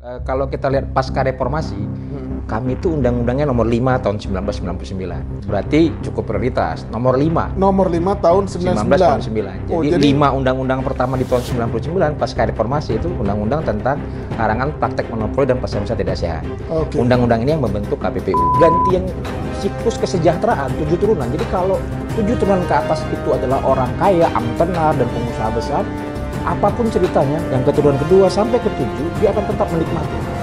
Kalau kita lihat pasca reformasi, kami itu undang-undangnya nomor 5 tahun 1999. Berarti cukup prioritas. Nomor 5. Nomor 5 tahun 19 tahun 99. 9. Oh, Jadi 5 undang-undang pertama di tahun 99 pasca reformasi itu undang-undang tentang larangan praktek monopoli dan persaingan usaha tidak sehat. Oke. Undang-undang ini yang membentuk KPPU. Gantian siklus kesejahteraan 7 turunan. Jadi kalau 7 turunan ke atas itu adalah orang kaya, amtenar dan pengusaha besar, apapun ceritanya, yang keturunan kedua sampai ketujuh, dia akan tetap menikmati.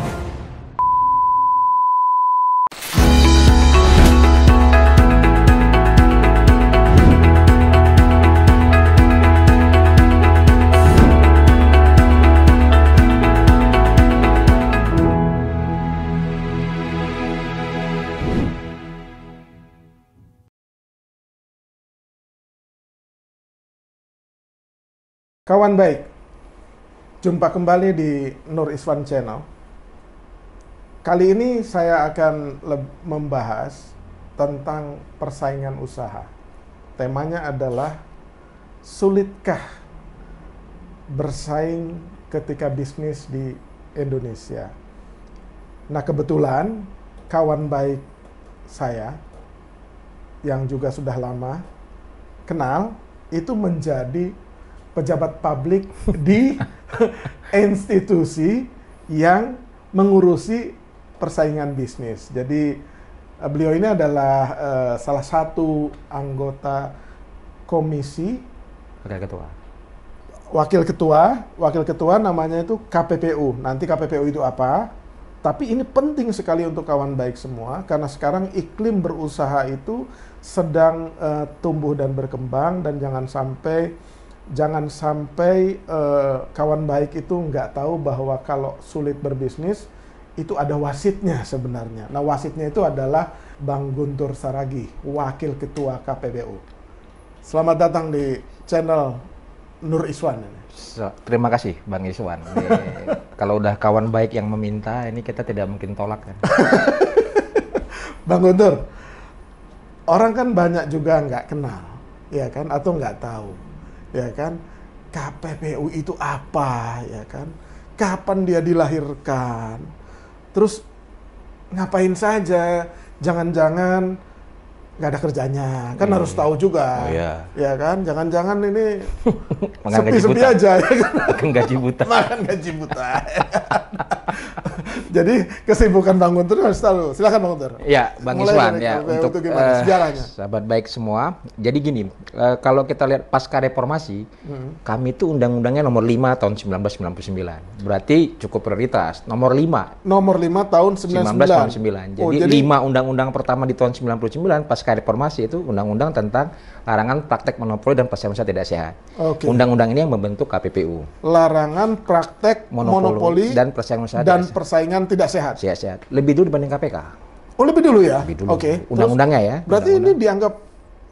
Kawan baik, jumpa kembali di Nur Iswan Channel. Kali ini saya akan membahas tentang persaingan usaha. Temanya adalah, sulitkah bersaing ketika bisnis di Indonesia? Nah, kebetulan kawan baik saya yang juga sudah lama kenal itu menjadi pejabat publik di institusi yang mengurusi persaingan bisnis. Jadi beliau ini adalah salah satu anggota komisi wakil ketua namanya itu KPPU. Nanti KPPU itu apa? Tapi ini penting sekali untuk kawan baik semua karena sekarang iklim berusaha itu sedang tumbuh dan berkembang, dan jangan sampai kawan baik itu nggak tahu bahwa kalau sulit berbisnis itu ada wasitnya sebenarnya. Nah, wasitnya itu adalah Bang Guntur Saragih, Wakil Ketua KPPU. Selamat datang di channel Nur Iswan. Terima kasih Bang Iswan. Kalau udah kawan baik yang meminta, ini kita tidak mungkin tolak kan. Bang Guntur, orang kan banyak juga nggak kenal, ya kan, atau nggak tahu. Ya kan, KPPU itu apa, ya kan, kapan dia dilahirkan, terus ngapain saja, jangan-jangan nggak ada kerjanya, kan harus tahu juga. Oh, iya. Ya kan, jangan-jangan ini Makan gaji sepi-sepi buta. aja, ya kan? Makan gaji buta. Makan gaji buta. Jadi kesibukan Bang Guntur harus tahu. Silakan Bang Guntur. Ya, Bang Mulai Iswan dari ya, KPPU untuk itu gimana sejarahnya? sahabat baik semua. Jadi gini, kalau kita lihat pasca reformasi, kami itu undang-undangnya nomor 5 tahun 1999. Berarti cukup prioritas. Nomor 5. Nomor 5 tahun 1999. 99. Oh, Jadi 5 undang-undang pertama di tahun 99 pasca reformasi itu undang-undang tentang larangan praktek monopoli dan persaingan usaha tidak sehat. Oke. Undang-undang ini yang membentuk KPPU. Larangan praktek monopoli dan persaingan usaha dan tidak persaingan tidak sehat. sehat. Lebih dulu dibanding KPK. Oh, lebih dulu ya? Lebih dulu. Oke. Undang-undangnya ya. Berarti ini dianggap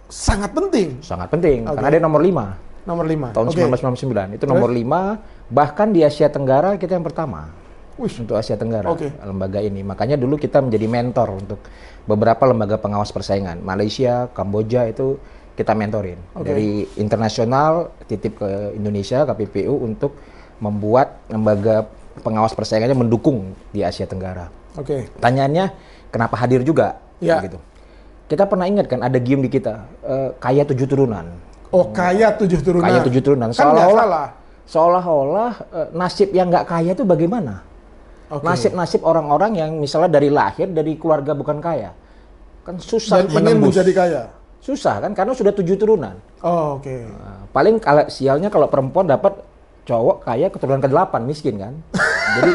sangat penting. Sangat penting, Oke. karena dia nomor 5. Nomor 5. Tahun 1999. Itu nomor 5, bahkan di Asia Tenggara kita yang pertama. Wih. Untuk Asia Tenggara, Oke. lembaga ini. Makanya dulu kita menjadi mentor untuk beberapa lembaga pengawas persaingan. Malaysia, Kamboja itu kita mentorin. Oke. Dari internasional titip ke Indonesia, KPPU, untuk membuat lembaga pengawas persaingannya mendukung di Asia Tenggara. Oke. Pertanyaannya, kenapa hadir juga? Ya. Gitu. Kita pernah ingat kan ada game di kita, kaya 7 turunan. Oh, kaya 7 turunan. Kaya 7 turunan. Kan nggak salah. Seolah-olah nasib yang nggak kaya itu bagaimana? Oke. Nasib-nasib orang-orang yang misalnya dari lahir dari keluarga bukan kaya, kan susah Dan ingin menembus. menjadi kaya. Susah kan, karena sudah 7 turunan. Oh, oke. Nah, paling kalau sialnya kalau perempuan dapat cowok kaya keturunan ke-8, miskin kan. Jadi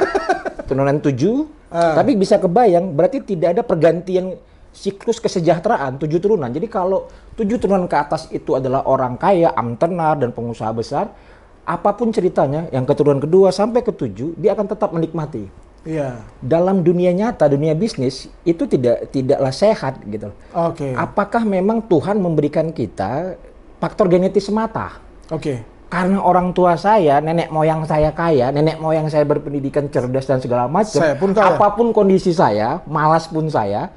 turunan 7, tapi bisa kebayang berarti tidak ada pergantian siklus kesejahteraan 7 turunan. Jadi kalau 7 turunan ke atas itu adalah orang kaya, amtenar dan pengusaha besar, apapun ceritanya, yang keturunan kedua sampai ke-7 dia akan tetap menikmati. Iya. Dalam dunia nyata, dunia bisnis itu tidaklah sehat gitu. Oke. Apakah memang Tuhan memberikan kita faktor genetis semata? Oke. Karena orang tua saya, nenek moyang saya kaya, nenek moyang saya berpendidikan cerdas dan segala macam. Saya pun kaya. Apapun kondisi saya, malas pun saya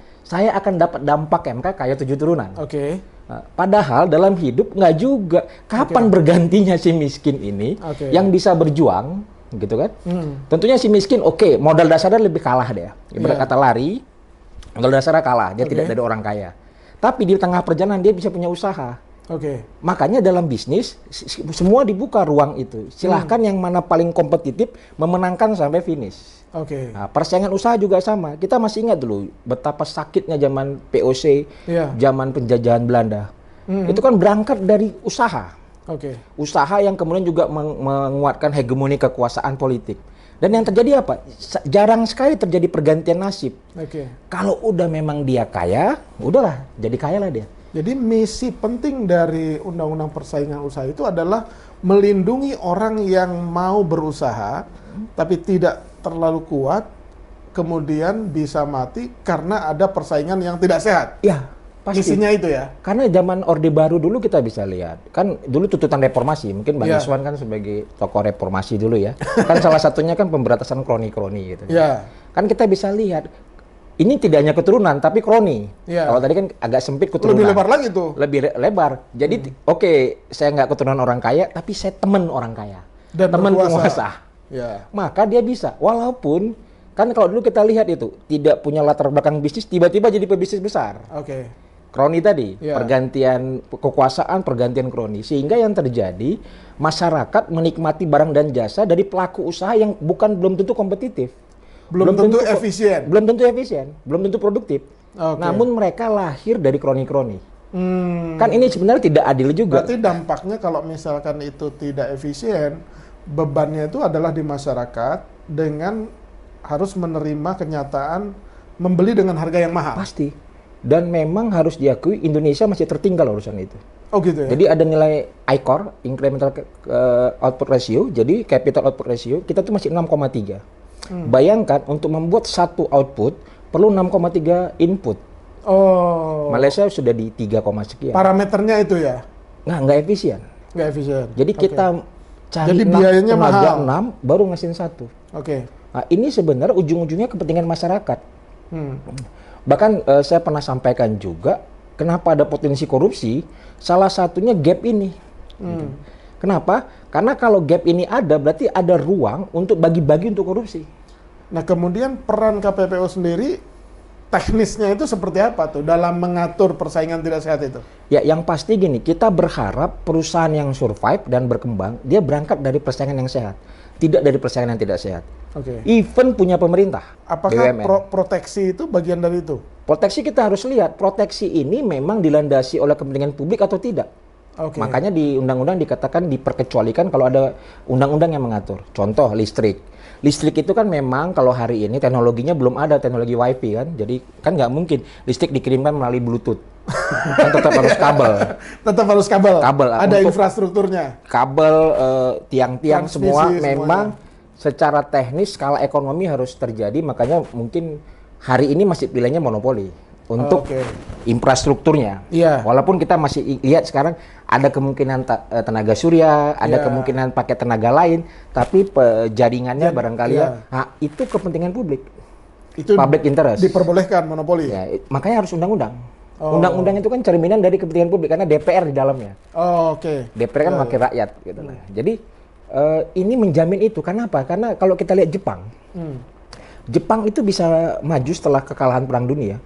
akan dapat dampak MK kaya 7 turunan. Oke. Nah, padahal dalam hidup nggak juga. Kapan bergantinya si miskin ini Oke. yang bisa berjuang, gitu kan. Tentunya si miskin, oke, modal dasarnya lebih kalah dia. Ibarat kata lari, modal dasarnya kalah, dia tidak dari orang kaya. Tapi di tengah perjalanan dia bisa punya usaha. Makanya dalam bisnis semua dibuka ruang itu. Silahkan yang mana paling kompetitif memenangkan sampai finish. Nah, persaingan usaha juga sama. Kita masih ingat dulu betapa sakitnya zaman POC, zaman penjajahan Belanda. Itu kan berangkat dari usaha. Usaha yang kemudian juga menguatkan hegemoni kekuasaan politik. Dan yang terjadi apa? Jarang sekali terjadi pergantian nasib. Kalau udah memang dia kaya, udahlah, jadi kaya lah dia. Jadi misi penting dari Undang-Undang Persaingan Usaha itu adalah melindungi orang yang mau berusaha, tapi tidak terlalu kuat, kemudian bisa mati karena ada persaingan yang tidak sehat. Ya, pasti. Misinya itu ya? Karena zaman Orde Baru dulu kita bisa lihat, kan dulu tuntutan reformasi, mungkin Bang Iswan kan sebagai tokoh reformasi dulu ya, kan salah satunya kan pemberantasan kroni-kroni gitu. Kan kita bisa lihat, ini tidak hanya keturunan, tapi kroni. Kalau tadi kan agak sempit keturunan. Lebih lebar lagi tuh. Lebih lebar. Jadi oke, saya nggak keturunan orang kaya, tapi saya teman orang kaya. Dan teman penguasa. Maka dia bisa. Walaupun, kan kalau dulu kita lihat itu, tidak punya latar belakang bisnis, tiba-tiba jadi pebisnis besar. Kroni tadi, pergantian kekuasaan, pergantian kroni. Sehingga yang terjadi, masyarakat menikmati barang dan jasa dari pelaku usaha yang belum tentu kompetitif. Belum tentu efisien, belum tentu produktif. Namun mereka lahir dari kroni-kroni. Kan ini sebenarnya tidak adil juga. Berarti dampaknya kalau misalkan itu tidak efisien, bebannya itu adalah di masyarakat dengan harus menerima kenyataan membeli dengan harga yang mahal. Pasti. Dan memang harus diakui Indonesia masih tertinggal urusan itu. Gitu ya. Jadi ada nilai ICOR, Incremental Output Ratio, jadi Capital Output Ratio, kita tuh masih 6,3. Bayangkan untuk membuat satu output perlu 6,3 input. Malaysia sudah di 3, sekian. Parameternya itu ya? Nggak efisien. Nggak efisien. Jadi kita cari jadi biayanya mahal. 6 baru ngasihin 1. Nah, ini sebenarnya ujung-ujungnya kepentingan masyarakat. Bahkan saya pernah sampaikan juga kenapa ada potensi korupsi, salah satunya gap ini. Kenapa? Karena kalau gap ini ada, berarti ada ruang untuk bagi-bagi untuk korupsi. Nah, kemudian peran KPPU sendiri, teknisnya itu seperti apa tuh dalam mengatur persaingan tidak sehat itu? Ya, yang pasti gini, kita berharap perusahaan yang survive dan berkembang, dia berangkat dari persaingan yang sehat, tidak dari persaingan yang tidak sehat. Even punya pemerintah. Apakah proteksi itu bagian dari itu? Proteksi kita harus lihat, proteksi ini memang dilandasi oleh kepentingan publik atau tidak. Makanya di undang-undang dikatakan diperkecualikan kalau ada undang-undang yang mengatur. Contoh listrik. Listrik itu kan memang kalau hari ini teknologinya belum ada teknologi wifi kan. Jadi kan nggak mungkin listrik dikirimkan melalui Bluetooth. Kan tetap harus kabel. Tetap harus kabel. Ada untuk infrastrukturnya. Kabel, tiang-tiang semua memang secara teknis skala ekonomi harus terjadi. Makanya mungkin hari ini masih pilihannya monopoli. Untuk infrastrukturnya, walaupun kita masih lihat sekarang ada kemungkinan tenaga surya, ada kemungkinan pakai tenaga lain, tapi jaringannya barangkali nah, itu kepentingan publik, itu public interest, diperbolehkan monopoli. Makanya harus undang-undang. Undang-undang itu kan cerminan dari kepentingan publik karena DPR di dalamnya. DPR kan wakil rakyat, gitu lah. Jadi ini menjamin itu. Kenapa? Karena kalau kita lihat Jepang, Jepang itu bisa maju setelah kekalahan Perang Dunia.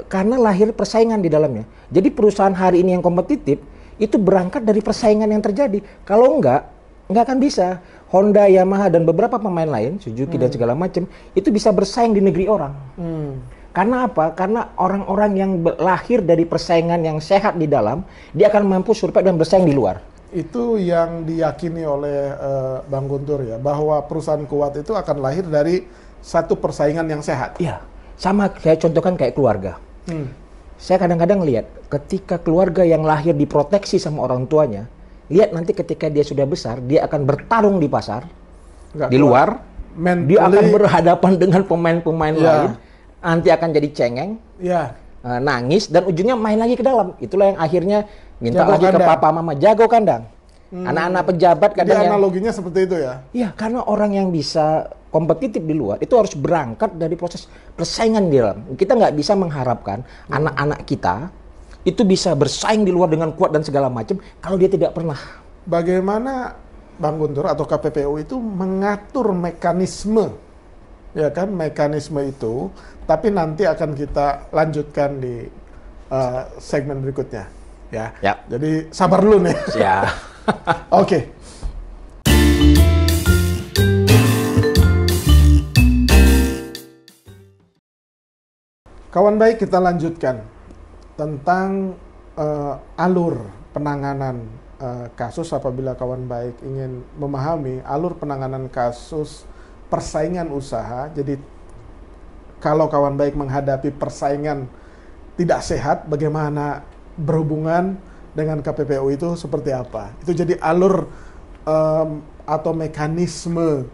Karena lahir persaingan di dalamnya. Jadi perusahaan hari ini yang kompetitif itu berangkat dari persaingan yang terjadi. Kalau nggak akan bisa. Honda, Yamaha dan beberapa pemain lain, Suzuki dan segala macam itu bisa bersaing di negeri orang. Karena apa? Karena orang-orang yang lahir dari persaingan yang sehat di dalam, dia akan mampu survive dan bersaing di luar. Itu yang diyakini oleh Bang Guntur ya, bahwa perusahaan kuat itu akan lahir dari satu persaingan yang sehat. Iya. Sama saya contohkan kayak keluarga. Saya kadang-kadang lihat ketika keluarga yang lahir diproteksi sama orang tuanya, lihat nanti ketika dia sudah besar, dia akan bertarung di pasar, di luar, dia akan berhadapan dengan pemain-pemain lain, nanti akan jadi cengeng, nangis, dan ujungnya main lagi ke dalam. Itulah yang akhirnya minta jago lagi kandang. Ke papa mama, jago kandang. Anak-anak pejabat kadang. Jadi analoginya seperti itu ya? Iya, karena orang yang bisa kompetitif di luar itu harus berangkat dari proses persaingan di dalam. Kita nggak bisa mengharapkan anak-anak kita itu bisa bersaing di luar dengan kuat dan segala macam kalau dia tidak pernah. Bagaimana Bang Guntur, atau KPPU itu mengatur mekanisme, ya kan, mekanisme itu, tapi nanti akan kita lanjutkan di segmen berikutnya, ya. Ya. Jadi sabar dulu nih. Ya. Oke. Kawan baik, kita lanjutkan tentang alur penanganan kasus. Apabila kawan baik ingin memahami alur penanganan kasus persaingan usaha, jadi kalau kawan baik menghadapi persaingan tidak sehat, bagaimana berhubungan dengan KPPU itu seperti apa? Itu jadi alur atau mekanisme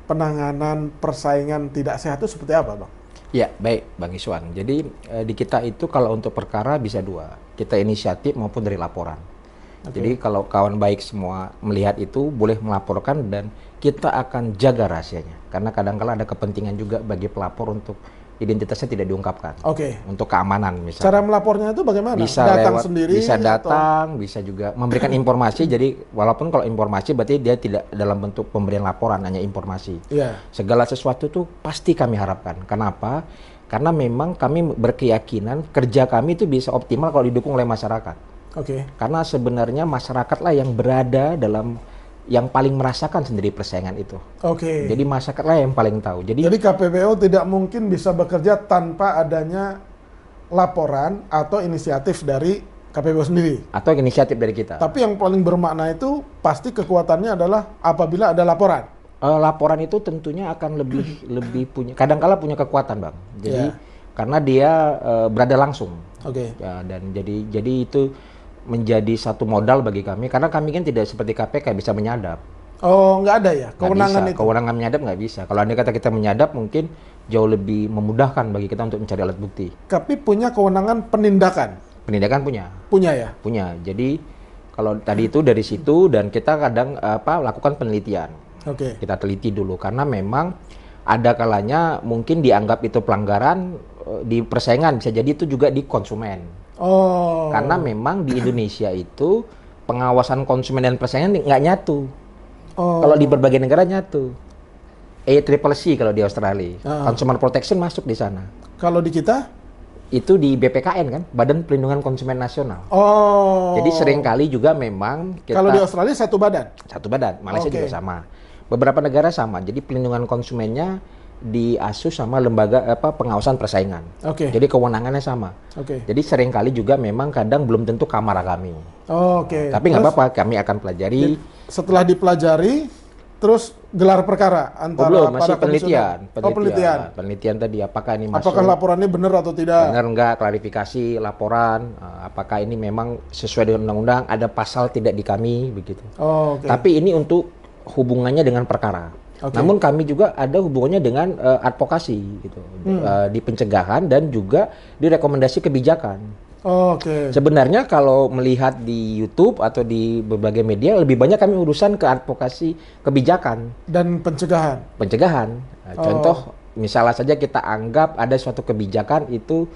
penanganan persaingan tidak sehat itu seperti apa, Bang? Ya, baik Bang Iswan. Jadi di kita itu kalau untuk perkara bisa dua, kita inisiatif maupun dari laporan. Jadi kalau kawan baik semua melihat itu boleh melaporkan dan kita akan jaga rahasianya. Karena kadang-kala ada kepentingan juga bagi pelapor untuk identitasnya tidak diungkapkan. Untuk keamanan misalnya. Cara melapornya itu bagaimana? Bisa datang lewat, sendiri? Bisa datang, atau? bisa juga memberikan informasi. Jadi walaupun kalau informasi berarti dia tidak dalam bentuk pemberian laporan, hanya informasi. Segala sesuatu itu pasti kami harapkan. Kenapa? Karena memang kami berkeyakinan kerja kami itu bisa optimal kalau didukung oleh masyarakat. Karena sebenarnya masyarakatlah yang berada dalam yang paling merasakan sendiri persaingan itu. Jadi masyarakatlah yang paling tahu. Jadi KPPU tidak mungkin bisa bekerja tanpa adanya laporan atau inisiatif dari KPPU sendiri. Atau inisiatif dari kita. Tapi yang paling bermakna itu pasti kekuatannya adalah apabila ada laporan. Laporan itu tentunya akan lebih punya, kadangkala punya kekuatan, Bang. Jadi karena dia berada langsung. Ya, dan jadi itu menjadi satu modal bagi kami, karena kami kan tidak seperti KPK bisa menyadap. Nggak ada ya kewenangan itu? Kewenangan menyadap nggak bisa. Kalau andai kata kita menyadap mungkin jauh lebih memudahkan bagi kita untuk mencari alat bukti. Tapi punya kewenangan penindakan? Penindakan punya. Punya ya? Punya. Jadi kalau tadi itu dari situ dan kita kadang lakukan penelitian. Kita teliti dulu karena memang ada kalanya mungkin dianggap itu pelanggaran di persaingan, bisa jadi itu juga di konsumen. Karena memang di Indonesia itu pengawasan konsumen dan persaingan nggak nyatu. Kalau di berbagai negara nyatu. ACCC kalau di Australia, Consumer Protection masuk di sana. Kalau di kita? Itu di BPKN kan, Badan Perlindungan Konsumen Nasional. Jadi seringkali juga memang kita, kalau di Australia satu badan? Satu badan, Malaysia juga sama. Beberapa negara sama. Jadi pelindungan konsumennya diasuh sama lembaga pengawasan persaingan. Jadi kewenangannya sama. Jadi seringkali juga memang kadang belum tentu kamar kami. Tapi nggak apa-apa, kami akan pelajari. Setelah dipelajari, terus gelar perkara antara belum, masih para penelitian. Penelitian tadi apakah ini masuk? Apakah laporannya benar atau tidak? Benar enggak, klarifikasi laporan. Apakah ini memang sesuai dengan undang-undang? Ada pasal tidak di kami begitu. Tapi ini untuk hubungannya dengan perkara. Namun kami juga ada hubungannya dengan advokasi gitu, di pencegahan dan juga di rekomendasi kebijakan. Sebenarnya kalau melihat di YouTube atau di berbagai media lebih banyak kami urusan ke advokasi kebijakan dan pencegahan. Contoh misalnya saja kita anggap ada suatu kebijakan itu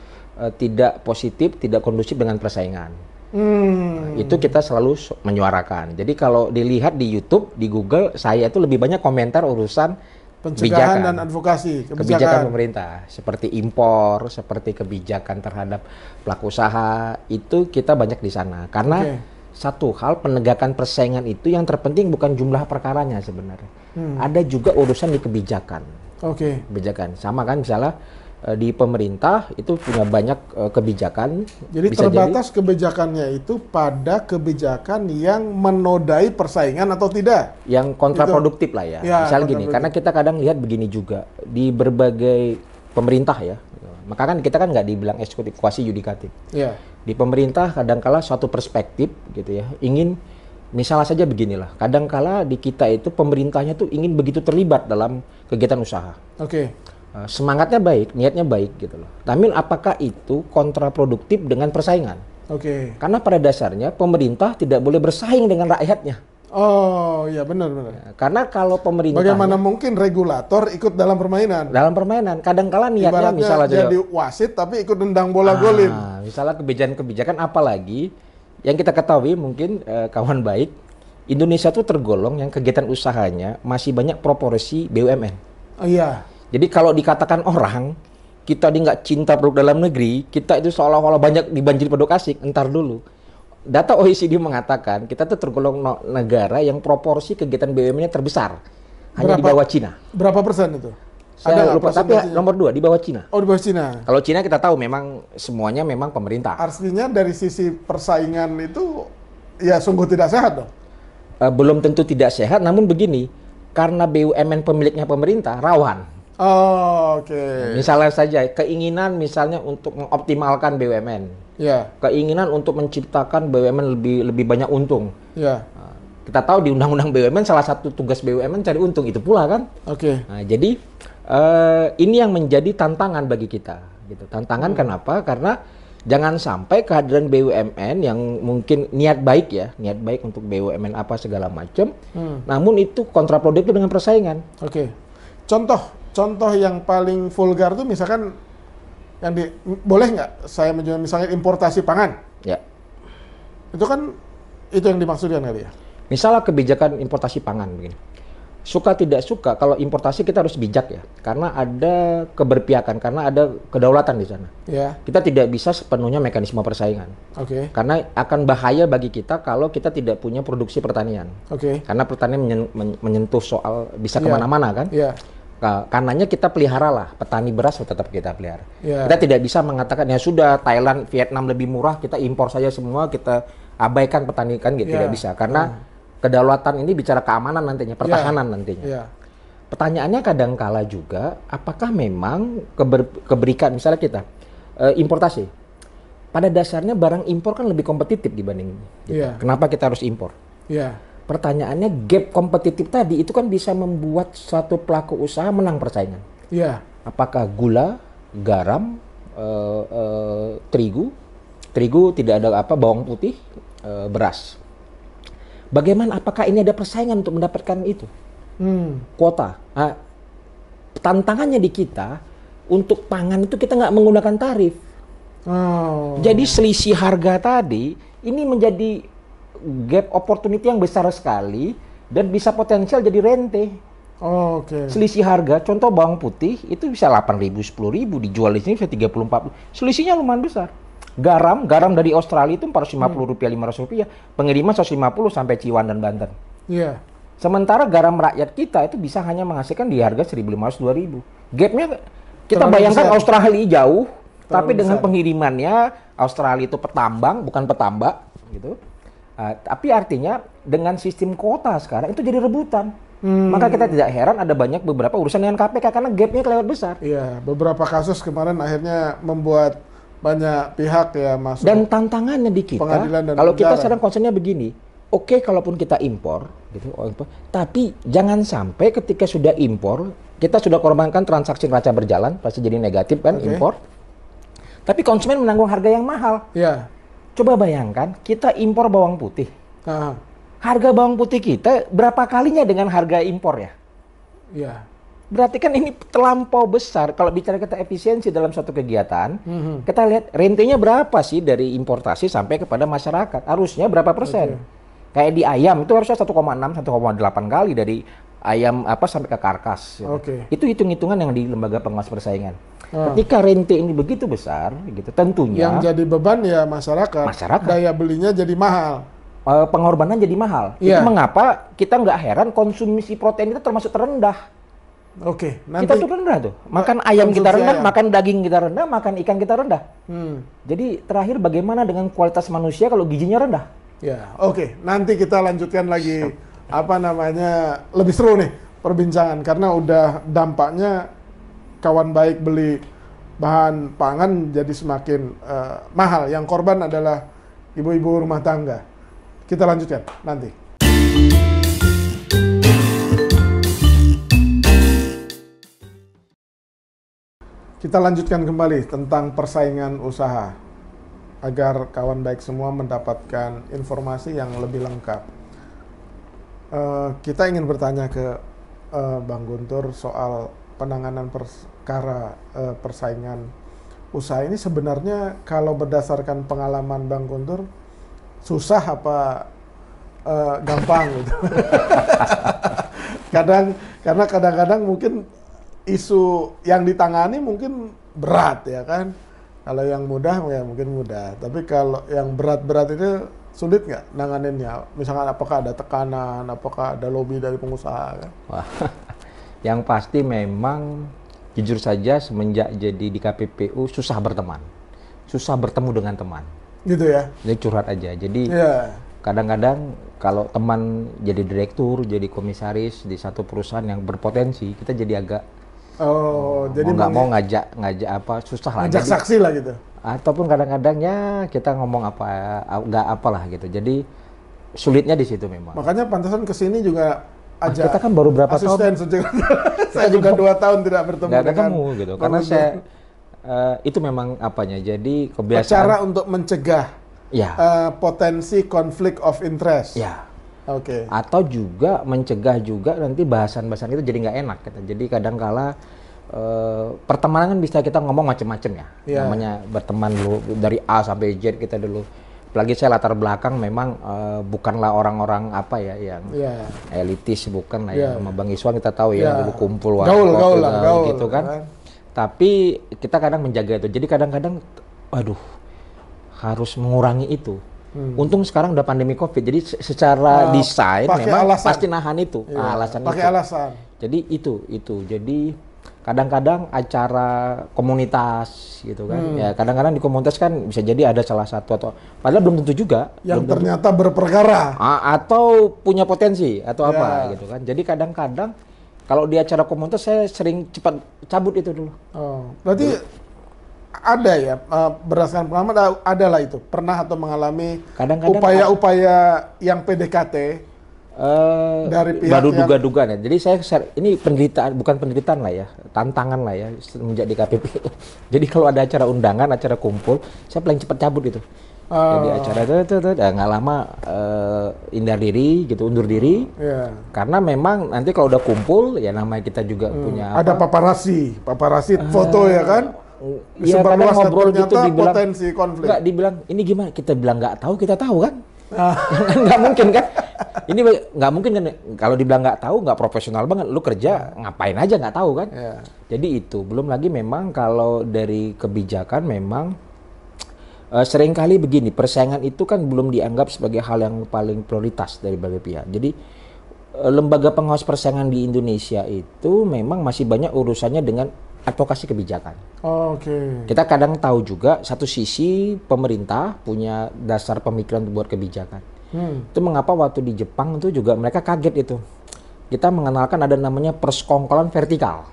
tidak positif, tidak kondusif dengan persaingan. Itu kita selalu menyuarakan. Jadi kalau dilihat di YouTube, di Google, saya itu lebih banyak komentar urusan pencegahan dan advokasi kebijakan pemerintah, seperti impor, seperti kebijakan terhadap pelaku usaha, itu kita banyak di sana. Karena satu hal, penegakan persaingan itu yang terpenting bukan jumlah perkaranya sebenarnya. Ada juga urusan di kebijakan. Kebijakan sama kan, misalnya di pemerintah itu punya banyak kebijakan. Jadi terbatas kebijakannya itu pada kebijakan yang menodai persaingan atau tidak? Yang kontraproduktif lah ya. Misal gini, karena kita kadang lihat begini juga di berbagai pemerintah ya. Maka kan kita kan nggak dibilang eksekutif, kuasi yudikatif. Di pemerintah kadangkala suatu perspektif gitu ya, ingin misalnya saja beginilah, kadangkala di kita itu pemerintahnya tuh ingin begitu terlibat dalam kegiatan usaha. Semangatnya baik, niatnya baik gitu loh. Namun apakah itu kontraproduktif dengan persaingan? Karena pada dasarnya pemerintah tidak boleh bersaing dengan rakyatnya. Benar. Karena kalau pemerintah, bagaimana mungkin regulator ikut dalam permainan? Dalam permainan, kadangkala niatnya ibaratnya misalnya jadi wasit tapi ikut nendang bola golin. Misalnya kebijakan-kebijakan apalagi yang kita ketahui mungkin kawan baik Indonesia tuh tergolong yang kegiatan usahanya masih banyak proporsi BUMN. Oh iya. Jadi kalau dikatakan orang kita ini nggak cinta produk dalam negeri, kita itu seolah-olah banyak dibanjiri produk asing. Entar dulu. Data OECD mengatakan kita tuh tergolong negara yang proporsi kegiatan BUMN-nya terbesar. Hanya di bawah Cina. Berapa persen itu? Saya lupa, tapi nomor 2 di bawah Cina. Oh, di bawah Cina. Kalau Cina kita tahu memang semuanya memang pemerintah. Artinya dari sisi persaingan itu ya sungguh tidak sehat dong. Belum tentu tidak sehat, namun begini, karena BUMN pemiliknya pemerintah rawan. Oh, oke. Misalnya saja keinginan misalnya untuk mengoptimalkan BUMN. Ya. Keinginan untuk menciptakan BUMN lebih banyak untung. Ya. Kita tahu di undang-undang BUMN salah satu tugas BUMN cari untung, itu pula kan. Oke. Nah, jadi ini yang menjadi tantangan bagi kita gitu. Tantangan kenapa? Karena jangan sampai kehadiran BUMN yang mungkin niat baik untuk BUMN apa segala macam, namun itu kontraproduktif dengan persaingan. Oke. Contoh yang paling vulgar tuh misalkan boleh nggak saya menjual misalnya importasi pangan? Ya. Itu kan itu yang dimaksudkan kali ya. Misalnya kebijakan importasi pangan begini. Suka tidak suka kalau importasi kita harus bijak ya, karena ada keberpihakan, karena ada kedaulatan di sana. Ya. Kita tidak bisa sepenuhnya mekanisme persaingan. Oke. Karena akan bahaya bagi kita kalau kita tidak punya produksi pertanian. Oke. Karena pertanian menyentuh soal bisa kemana-mana kan. Iya. Karenanya kita peliharalah petani beras, tetap kita pelihara. Ya. Kita tidak bisa mengatakan ya sudah Thailand, Vietnam lebih murah, kita impor saja semua, kita abaikan petani kan gitu. Tidak bisa karena kedaulatan ini bicara keamanan nantinya, pertahanan nantinya. Yeah. Pertanyaannya kadangkala juga, apakah memang keberikan misalnya kita importasi, pada dasarnya barang impor kan lebih kompetitif dibanding kita. Yeah. Kenapa kita harus impor? Yeah. Pertanyaannya gap kompetitif tadi itu kan bisa membuat suatu pelaku usaha menang persaingan. Yeah. Apakah gula, garam, terigu tidak ada bawang putih, beras. Bagaimana? Apakah ini ada persaingan untuk mendapatkan itu? Kuota. Nah, tantangannya di kita, untuk pangan itu kita nggak menggunakan tarif. Oh. Jadi selisih harga tadi, ini menjadi gap opportunity yang besar sekali, dan bisa potensial jadi rente. Oh, oke. Selisih harga, contoh bawang putih, itu bisa 8.000, 10.000, dijual di sini bisa 30-40. Selisihnya lumayan besar. Garam dari Australia itu Rp450, Rp500, pengiriman 150 sampai Ciwan dan Banten. Iya. Sementara garam rakyat kita itu bisa hanya menghasilkan di harga 1.500, 2.000. Gapnya kita terlalu bayangkan besar. Australia jauh, tapi dengan besar. pengirimannya Australia itu petambang, bukan petambak, gitu. Tapi artinya dengan sistem kuota sekarang itu jadi rebutan. Maka kita tidak heran ada banyak beberapa urusan dengan KPK karena gapnya kelewat besar. Iya, beberapa kasus kemarin akhirnya membuat banyak pihak ya masuk. Dan tantangannya di kita, kalau kita sekarang concernnya begini, oke, kalaupun kita impor, gitu, tapi jangan sampai ketika sudah impor, kita sudah korbankan transaksi neraca berjalan, pasti jadi negatif kan, impor. Tapi konsumen menanggung harga yang mahal. Iya. Coba bayangkan, kita impor bawang putih. Harga bawang putih kita berapa kalinya dengan harga impor ya? Iya. Berarti kan ini terlampau besar. Kalau bicara kita efisiensi dalam suatu kegiatan, kita lihat rentenya berapa sih dari importasi sampai kepada masyarakat. Harusnya berapa persen? Kayak di ayam itu harusnya 1,6, 1,8 kali dari ayam sampai ke karkas. Itu hitung-hitungan yang di lembaga pengawas persaingan. Ketika rente ini begitu besar, gitu, tentunya yang jadi beban ya masyarakat. Daya belinya jadi mahal. Pengorbanan jadi mahal. Itu mengapa kita nggak heran konsumsi protein itu termasuk terendah. Nanti kita tuh rendah tuh. Makan ayam kita rendah, makan daging kita rendah, makan ikan kita rendah. Jadi terakhir bagaimana dengan kualitas manusia kalau gizinya rendah? Ya, nanti kita lanjutkan lagi lebih seru nih perbincangan karena udah dampaknya kawan baik beli bahan pangan jadi semakin mahal. Yang korban adalah ibu-ibu rumah tangga. Kita lanjutkan nanti. Kita lanjutkan kembali tentang persaingan usaha agar kawan baik semua mendapatkan informasi yang lebih lengkap. Kita ingin bertanya ke Bang Guntur soal penanganan perkara persaingan usaha ini. Sebenarnya kalau berdasarkan pengalaman Bang Guntur, susah apa gampang gitu. Karena kadang-kadang mungkin isu yang ditangani mungkin berat ya kan. Kalau yang mudah ya mungkin mudah. Tapi kalau yang berat-berat itu sulit nggak nanganinnya? Misalkan apakah ada tekanan, apakah ada lobby dari pengusaha kan? Wah, yang pasti memang jujur saja semenjak jadi di KPPU susah berteman. Susah bertemu dengan teman. Gitu ya? Jadi curhat aja. Jadi kadang-kadang kalau teman jadi direktur, jadi komisaris di satu perusahaan yang berpotensi, kita jadi agak jadi nggak mau ngajak apa, susah lah. Ngajak saksi lah gitu. Ataupun kadang-kadang ya kita ngomong apa, nggak apalah gitu. Jadi sulitnya di situ memang. Makanya pantasan kesini juga aja. Kita kan baru berapa tahun? Saya juga 2 tahun tidak bertemu. Nggak ketemu gitu. Karena saya itu memang apanya. Jadi kebiasaan. Cara untuk mencegah ya. Potensi konflik of interest. Ya. Oke. Atau juga mencegah juga nanti bahasan-bahasan itu jadi nggak enak. Gitu. Jadi kadang-kala pertemanan kan bisa kita ngomong macam-macam ya. Namanya berteman dulu dari A sampai Z kita dulu. Apalagi saya latar belakang memang bukanlah orang-orang apa ya yang elitis, bukan lah ya. Sama Bang Iswan kita tahu ya dulu kumpul gaul gitu kan. Tapi kita kadang menjaga itu. Jadi kadang-kadang aduh harus mengurangi itu. Untung sekarang udah pandemi Covid. Jadi secara desain memang pasti nahan itu. Alasan pakai itu. alasan. Jadi itu. Jadi kadang-kadang acara komunitas gitu kan. Ya kadang-kadang di komunitas kan bisa jadi ada salah satu atau padahal belum tentu juga yang ternyata berperkara atau punya potensi atau apa gitu kan. Jadi kadang-kadang kalau di acara komunitas saya sering cepat cabut itu dulu. Berarti ada ya berdasarkan pengalaman adalah itu pernah atau mengalami upaya-upaya yang PDKT dari pihak baru duga-dugaan ya. Jadi saya ini penderitaan, bukan penderitaan lah ya, tantangan lah ya semenjak di KPPU. Jadi kalau ada acara undangan, acara kumpul, saya paling cepat cabut itu. Jadi acara itu nggak lama undur diri. Karena memang nanti kalau udah kumpul ya namanya kita juga punya ada paparazzi foto ya kan. Iya, kadang ngobrol gitu dibilang potensi konflik. Enggak, dibilang ini gimana? Kita bilang nggak tahu, kita tahu kan? Nggak mungkin kan? Ini nggak mungkin kan? Kalau dibilang nggak tahu, nggak profesional banget. Lu kerja ngapain aja nggak tahu kan? Jadi itu belum lagi memang kalau dari kebijakan memang seringkali begini, persaingan itu kan belum dianggap sebagai hal yang paling prioritas dari berbagai pihak. Jadi lembaga pengawas persaingan di Indonesia itu memang masih banyak urusannya dengan advokasi kebijakan. Kita kadang tahu juga satu sisi pemerintah punya dasar pemikiran buat kebijakan. Itu mengapa waktu di Jepang itu juga mereka kaget itu. Kita mengenalkan ada namanya persekongkolan vertikal.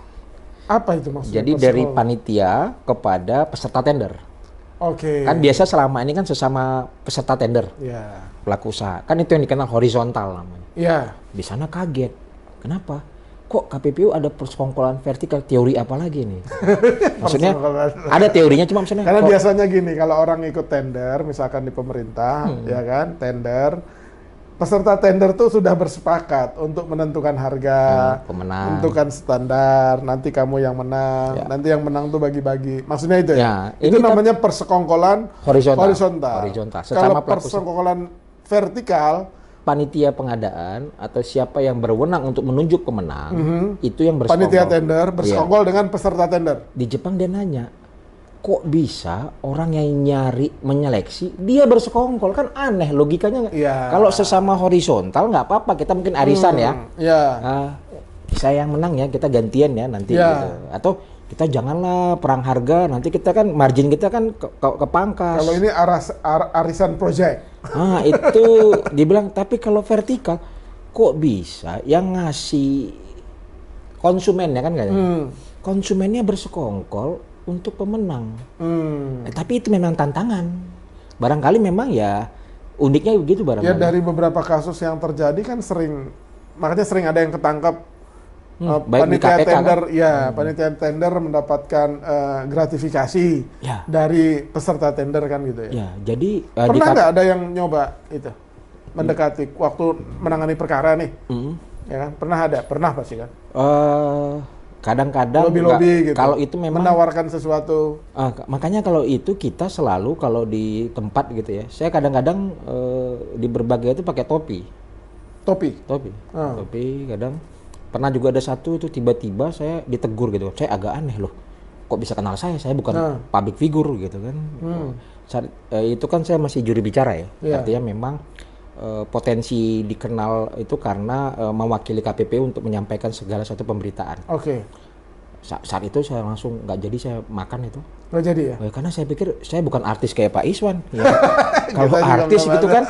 Apa itu maksudnya? Jadi dari panitia kepada peserta tender. Kan biasa selama ini kan sesama peserta tender, pelaku usaha. Kan itu yang dikenal horizontal namanya. Di sana kaget. Kenapa? Kok KPPU ada persekongkolan vertikal, teori apa lagi nih? Maksudnya ada teorinya cuma maksudnya. Karena biasanya gini, kalau orang ikut tender, misalkan di pemerintah, ya kan, tender, peserta tender tuh sudah bersepakat untuk menentukan harga, menentukan standar, nanti kamu yang menang, nanti yang menang tuh bagi-bagi. Maksudnya itu ya? Itu namanya persekongkolan horizontal. Kalau persekongkolan vertikal, panitia pengadaan atau siapa yang berwenang untuk menunjuk pemenang itu yang bersekongkol. Panitia tender bersekongkol dengan peserta tender. Di Jepang dia nanya, kok bisa orang yang nyari menyeleksi dia bersekongkol, kan aneh logikanya. Kalau sesama horizontal nggak apa-apa, kita mungkin arisan ya. Saya yang menang ya, kita gantian ya nanti gitu. Atau kita janganlah perang harga, nanti kita kan margin kita kan kepangkas. Kalau ini arisan project. Itu dibilang, tapi kalau vertikal kok bisa yang ngasih konsumennya kan kayaknya. Konsumennya bersekongkol untuk pemenang. Tapi itu memang tantangan. Barangkali memang ya uniknya begitu barangkali. Ya dari beberapa kasus yang terjadi kan makanya sering ada yang ketangkap. Panitia tender, kan? Panitia tender mendapatkan gratifikasi dari peserta tender kan gitu ya. Jadi pernah nggak ada yang nyoba itu mendekati waktu menangani perkara nih? Ya kan? Pernah pasti kan? Kadang-kadang lobby-lobby gitu. Kalau itu memang menawarkan sesuatu. Makanya kalau itu kita selalu kalau di tempat gitu ya. Saya kadang-kadang di berbagai itu pakai topi. Topi. Topi kadang. Pernah juga ada satu itu tiba-tiba saya ditegur gitu. Saya agak aneh loh. Kok bisa kenal saya? Saya bukan public figure gitu kan. Itu kan saya masih juri bicara ya. Artinya memang potensi dikenal itu karena mewakili KPPU untuk menyampaikan segala satu pemberitaan. Saat itu saya langsung nggak jadi saya makan itu. Nggak jadi ya? Karena saya pikir saya bukan artis kayak Pak Iswan. Ya. Kalau artis gitu kan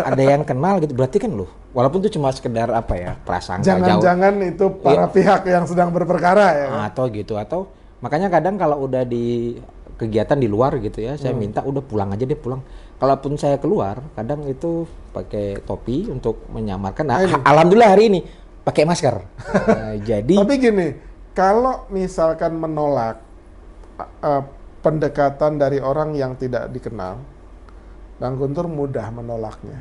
ada yang kenal gitu, berarti kan loh. Walaupun itu cuma sekedar apa ya, prasangka jauh. Jangan-jangan itu para pihak yang sedang berperkara ya. Atau gitu, atau makanya kadang kalau udah di kegiatan di luar gitu ya, saya minta udah pulang aja deh pulang. Kalaupun saya keluar, kadang itu pakai topi untuk menyamarkan. Nah, alhamdulillah hari ini pakai masker. Jadi. Tapi gini. Kalau misalkan menolak pendekatan dari orang yang tidak dikenal, Bang Guntur mudah menolaknya.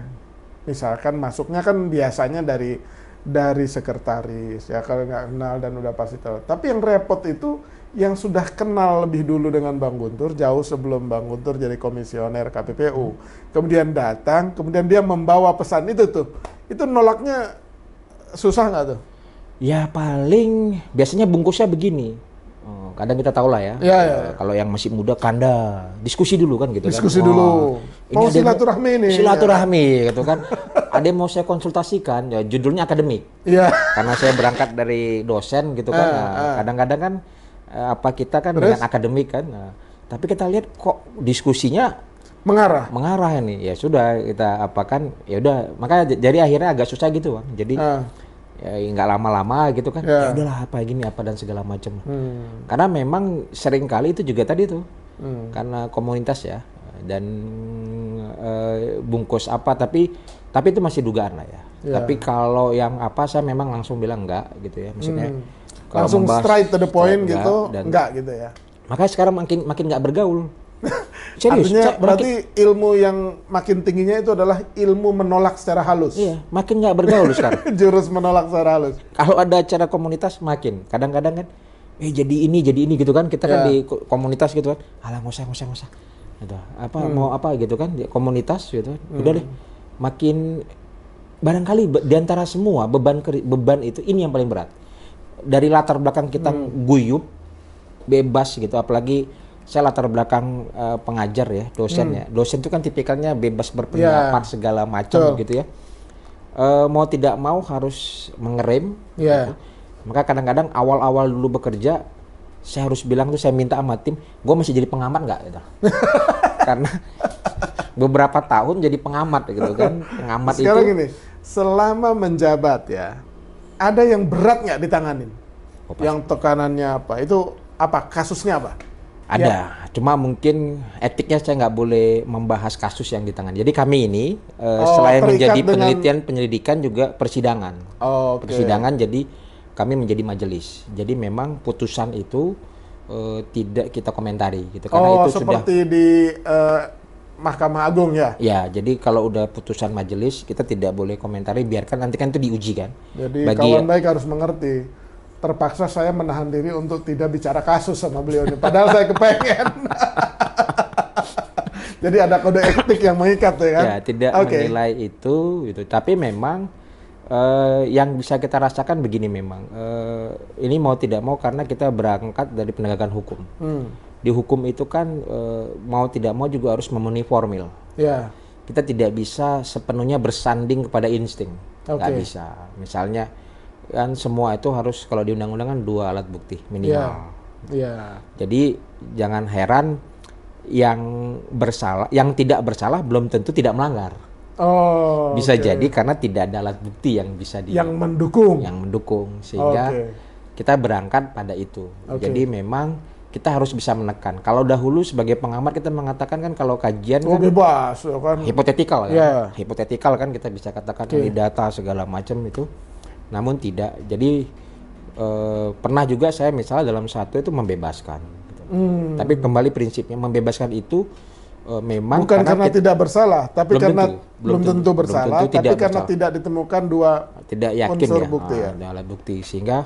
Misalkan masuknya kan biasanya dari sekretaris, ya kalau nggak kenal dan udah pasti tahu. Tapi yang repot itu yang sudah kenal lebih dulu dengan Bang Guntur, jauh sebelum Bang Guntur jadi komisioner KPPU. Kemudian datang, kemudian dia membawa pesan itu tuh. Itu nolaknya susah nggak tuh? Ya paling biasanya bungkusnya begini. Kadang kita tahu lah ya. Kalau yang masih muda kanda, diskusi dulu kan gitu. Diskusi dulu. Mau silaturahmi nih. Silaturahmi gitu kan. Ada yang mau saya konsultasikan, ya judulnya akademik. Karena saya berangkat dari dosen gitu kan. Kadang-kadang kan kita kan dengan akademik kan. Tapi kita lihat kok diskusinya mengarah ini. Ya sudah kita apakan. Ya udah. Makanya jadi akhirnya agak susah gitu, Bang. Jadi ya nggak lama-lama gitu kan, ya udahlah apa gini apa dan segala macam. Karena memang sering kali itu juga tadi tuh karena komunitas ya dan bungkus apa tapi itu masih dugaan lah ya. Tapi kalau yang apa saya memang langsung bilang enggak gitu ya, maksudnya langsung straight to the point gitu, enggak gitu ya. Makanya sekarang makin nggak bergaul. Serius, artinya berarti ilmu yang makin tingginya itu adalah ilmu menolak secara halus. Iya, makin nggak bergaul sekarang. Jurus menolak secara halus. Kalau ada acara komunitas makin. Kadang-kadang kan, jadi ini gitu kan. Kita kan di komunitas gitu kan. Alah nggak usah. Gitu. Mau apa gitu kan, di komunitas gitu kan. Udah deh, makin barangkali di antara semua beban itu ini yang paling berat. Dari latar belakang kita guyup, bebas gitu, apalagi saya latar belakang pengajar ya, dosen ya. Dosen itu kan tipikalnya bebas berpendapat segala macam gitu ya. Mau tidak mau harus mengerem. Gitu. Maka kadang-kadang awal-awal dulu bekerja, saya harus bilang tuh saya minta sama tim, gue masih jadi pengamat nggak gitu. Karena beberapa tahun jadi pengamat gitu kan. Pengamat sekarang itu. Gini, selama menjabat ya, ada yang berat nggak ditanganin? Yang tekanannya apa? Itu apa? Kasusnya apa? Ada, cuma mungkin etiknya saya nggak boleh membahas kasus yang ditangani. Jadi kami ini selain menjadi penyelidikan juga persidangan. Persidangan jadi kami menjadi majelis. Jadi memang putusan itu tidak kita komentari gitu. Karena itu seperti sudah di Mahkamah Agung ya? Ya, jadi kalau udah putusan majelis kita tidak boleh komentari, biarkan nanti kan itu diuji kan. Jadi kawan baik harus mengerti. Terpaksa saya menahan diri untuk tidak bicara kasus sama beliau ini. Padahal saya kepengen. Jadi ada kode etik yang mengikat ya kan? Ya, tidak menilai itu gitu. Tapi memang yang bisa kita rasakan begini memang. Ini mau tidak mau karena kita berangkat dari penegakan hukum. Di hukum itu kan mau tidak mau juga harus memenuhi formil. Kita tidak bisa sepenuhnya bersanding kepada insting. Nggak bisa. Misalnya kan semua itu harus kalau di undang-undang kan 2 alat bukti minimal. Jadi jangan heran yang tidak bersalah belum tentu tidak melanggar. Bisa jadi karena tidak ada alat bukti yang bisa yang mendukung sehingga kita berangkat pada itu. Jadi memang kita harus bisa menekan. Kalau dahulu sebagai pengamat kita mengatakan kan kalau kajian kan bebas kan hipotetikal kan. Hipotetikal kan kita bisa katakan ini data segala macam itu. Namun tidak. Jadi pernah juga saya misalnya dalam satu itu membebaskan. Gitu. Tapi kembali prinsipnya membebaskan itu memang bukan karena tidak bersalah, tapi karena belum tentu bersalah, tapi karena tidak ditemukan tidak yakin unsur bukti alat bukti sehingga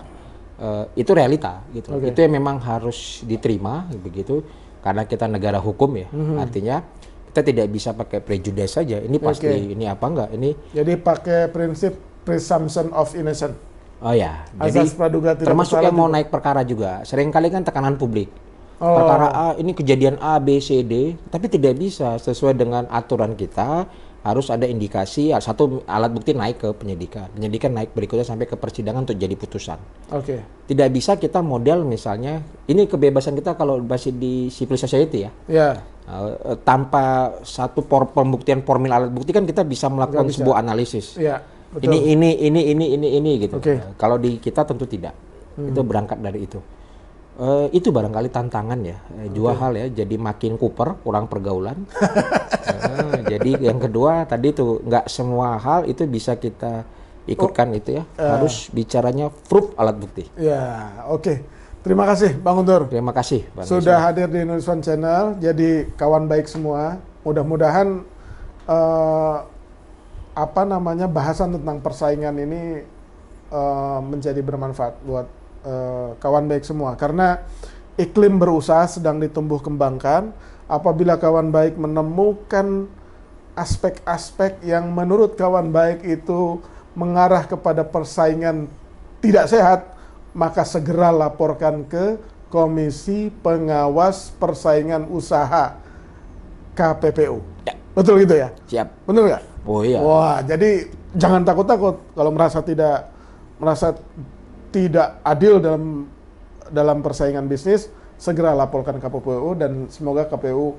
itu realita gitu. Itu yang memang harus diterima begitu karena kita negara hukum ya. Artinya kita tidak bisa pakai prejudice saja. Ini pasti ini apa enggak ini. Jadi pakai prinsip presumption of innocence. Oh ya, Azas jadi praduga tidak termasuk bersalah yang mau juga. naik perkara juga. Seringkali kan tekanan publik. Oh. Perkara A, ini kejadian A, B, C, D, tapi tidak bisa sesuai dengan aturan kita. Harus ada indikasi, satu alat bukti naik ke penyidikan. Penyidikan naik berikutnya sampai ke persidangan untuk jadi putusan. Oke. Tidak bisa kita model misalnya, ini kebebasan kita kalau masih di civil society ya. Ya. Tanpa satu pembuktian formil alat bukti kan kita bisa melakukan Nggak bisa. sebuah analisis. Iya, betul. Ini gitu. Oke. Kalau di kita tentu tidak. Itu berangkat dari itu. Itu barangkali tantangan ya. Dua hal ya. Jadi makin kuper, kurang pergaulan. Jadi yang kedua tadi tuh nggak semua hal itu bisa kita ikutkan itu ya. Harus bicaranya proof alat bukti. Ya, oke. Terima kasih Bang Guntur. Terima kasih Bang Sudah Iswan. hadir di Indonesia One Channel. Jadi kawan baik semua. Mudah-mudahan bahasan tentang persaingan ini menjadi bermanfaat buat kawan baik semua. Karena iklim berusaha sedang ditumbuh kembangkan. Apabila kawan baik menemukan aspek-aspek yang menurut kawan baik itu mengarah kepada persaingan tidak sehat, maka segera laporkan ke Komisi Pengawas Persaingan Usaha KPPU. Ya. Betul gitu ya? Siap. Betul nggak? Oh iya. Wah, jadi jangan takut-takut kalau merasa tidak adil dalam persaingan bisnis, segera laporkan KPPU dan semoga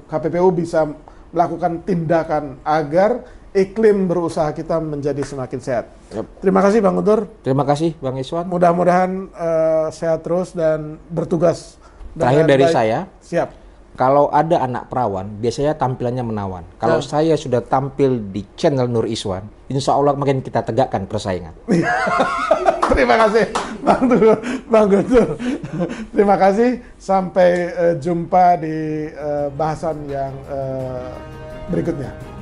KPPU bisa melakukan tindakan agar iklim berusaha kita menjadi semakin sehat. Yep. Terima kasih Bang Guntur. Terima kasih Bang Iswan. Mudah-mudahan sehat terus dan bertugas. Terakhir dengan dari baik. saya. Siap. Kalau ada anak perawan, biasanya tampilannya menawan. Kalau saya sudah tampil di channel Nur Iswan, insya Allah makin kita tegakkan persaingan. Terima kasih Bang Guntur. Terima kasih. Sampai jumpa di bahasan yang berikutnya.